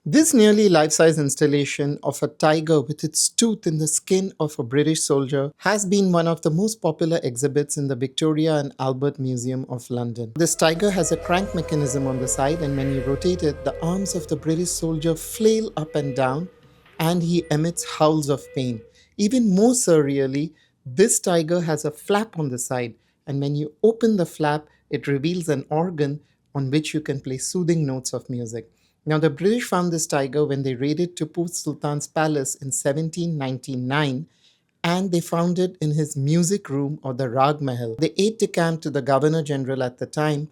This nearly life-size installation of a tiger with its tooth in the skin of a British soldier has been one of the most popular exhibits in the Victoria and Albert Museum of London. This tiger has a crank mechanism on the side, and when you rotate it, the arms of the British soldier flail up and down and he emits howls of pain. Even more surreally, this tiger has a flap on the side, and when you open the flap, it reveals an organ on which you can play soothing notes of music. Now, the British found this tiger when they raided Tipu Sultan's palace in 1799, and they found it in his music room, or the Rag Mahal. The aide de camp to the Governor General at the time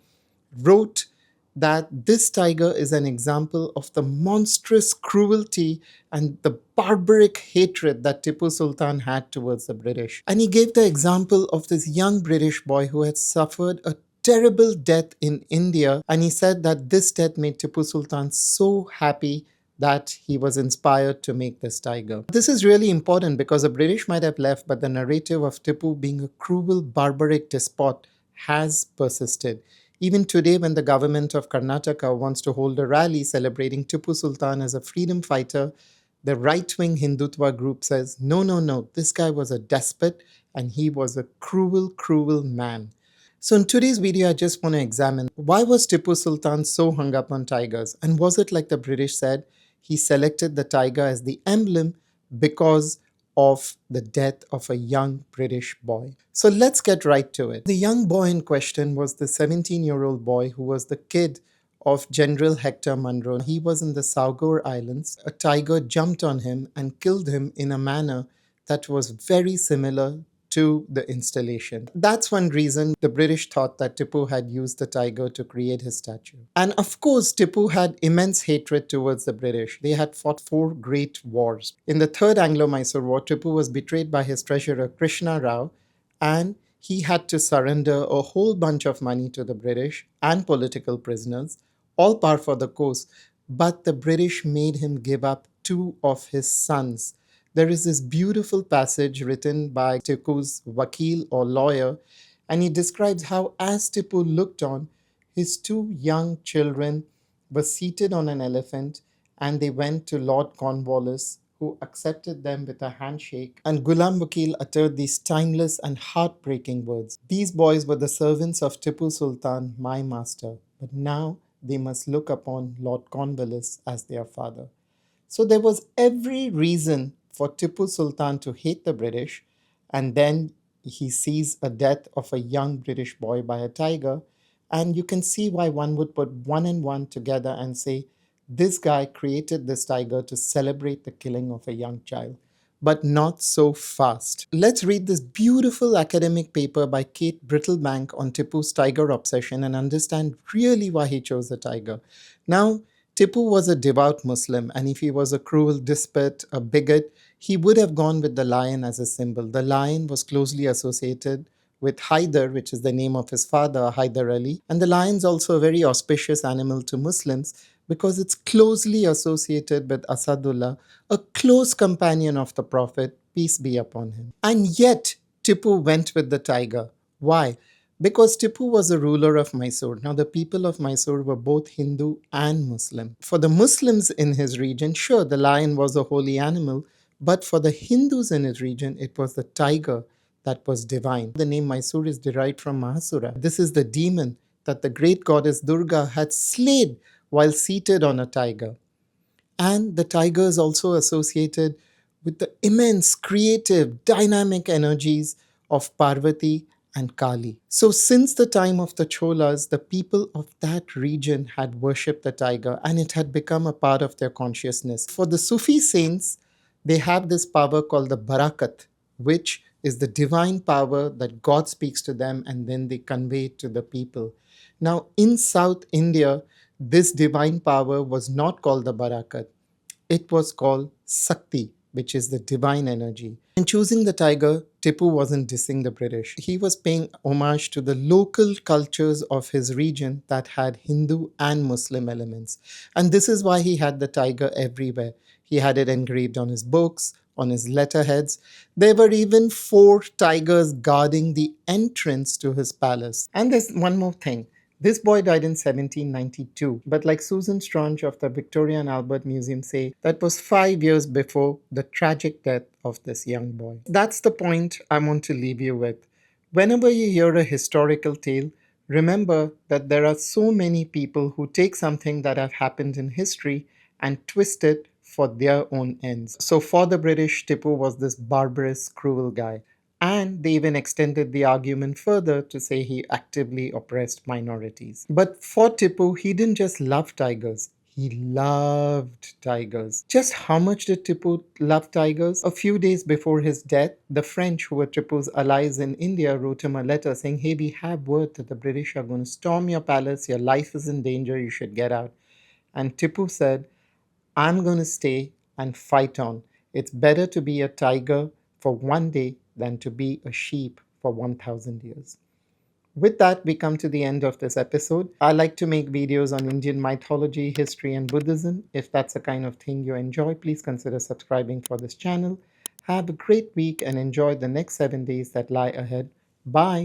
wrote that this tiger is an example of the monstrous cruelty and the barbaric hatred that Tipu Sultan had towards the British. And he gave the example of this young British boy who had suffered a terrible death in India, and he said that this death made Tipu Sultan so happy that he was inspired to make this tiger. This is really important because the British might have left, but the narrative of Tipu being a cruel, barbaric despot has persisted. Even today, when the government of Karnataka wants to hold a rally celebrating Tipu Sultan as a freedom fighter, the right-wing Hindutva group says, no, no, no, this guy was a despot and he was a cruel, cruel man. So in today's video, I just want to examine why was Tipu Sultan so hung up on tigers, and was it like the British said, he selected the tiger as the emblem because of the death of a young British boy. So let's get right to it. The young boy in question was the 17-year-old boy who was the kid of General Hector Munro. He was in the Saugor Islands. A tiger jumped on him and killed him in a manner that was very similar to the installation. That's one reason the British thought that Tipu had used the tiger to create his statue. And of course, Tipu had immense hatred towards the British. They had fought 4 great wars. In the Third Anglo-Mysore War, Tipu was betrayed by his treasurer Krishna Rao, and he had to surrender a whole bunch of money to the British and political prisoners, all par for the course. But the British made him give up 2 of his sons. There is this beautiful passage written by Tipu's wakil or lawyer, and he describes how as Tipu looked on, his 2 young children were seated on an elephant, and they went to Lord Cornwallis, who accepted them with a handshake, and Ghulam Wakil uttered these timeless and heartbreaking words. These boys were the servants of Tipu Sultan, my master, but now they must look upon Lord Cornwallis as their father. So there was every reason for Tipu Sultan to hate the British, and then he sees a death of a young British boy by a tiger, and you can see why one would put 1 and 1 together and say, this guy created this tiger to celebrate the killing of a young child. But not so fast. Let's read this beautiful academic paper by Kate Brittlebank on Tipu's tiger obsession and understand really why he chose the tiger. Now, Tipu was a devout Muslim, and if he was a cruel despot, a bigot, he would have gone with the lion as a symbol. The lion was closely associated with Hyder, which is the name of his father, Hyder Ali. And the lion is also a very auspicious animal to Muslims because it's closely associated with Asadullah, a close companion of the Prophet, peace be upon him. And yet, Tipu went with the tiger. Why? Because Tipu was a ruler of Mysore. Now, the people of Mysore were both Hindu and Muslim. For the Muslims in his region, sure, the lion was a holy animal, but for the Hindus in his region, it was the tiger that was divine. The name Mysore is derived from Mahasura. This is the demon that the great goddess Durga had slayed while seated on a tiger. And the tiger is also associated with the immense, creative, dynamic energies of Parvati and Kali. So since the time of the Cholas, the people of that region had worshipped the tiger, and it had become a part of their consciousness. For the Sufi saints, they have this power called the barakat, which is the divine power that God speaks to them and then they convey it to the people. Now, in South India, this divine power was not called the barakat. It was called sakti, which is the divine energy. In choosing the tiger, Tipu wasn't dissing the British. He was paying homage to the local cultures of his region that had Hindu and Muslim elements. And this is why he had the tiger everywhere. He had it engraved on his books, on his letterheads. There were even 4 tigers guarding the entrance to his palace. And there's one more thing. This boy died in 1792, but like Susan Strange of the Victoria and Albert Museum say, that was 5 years before the tragic death of this young boy. That's the point I want to leave you with. Whenever you hear a historical tale, remember that there are so many people who take something that have happened in history and twist it for their own ends. So for the British, Tipu was this barbarous, cruel guy. And they even extended the argument further to say he actively oppressed minorities. But for Tipu, he didn't just love tigers. He loved tigers. Just how much did Tipu love tigers? A few days before his death, the French, who were Tipu's allies in India, wrote him a letter saying, "Hey, we have word that the British are going to storm your palace. Your life is in danger. You should get out." And Tipu said, "I'm going to stay and fight on. It's better to be a tiger for one day than to be a sheep for 1,000 years." With that, we come to the end of this episode. I like to make videos on Indian mythology, history, and Buddhism. If that's the kind of thing you enjoy, please consider subscribing for this channel. Have a great week and enjoy the next 7 days that lie ahead. Bye.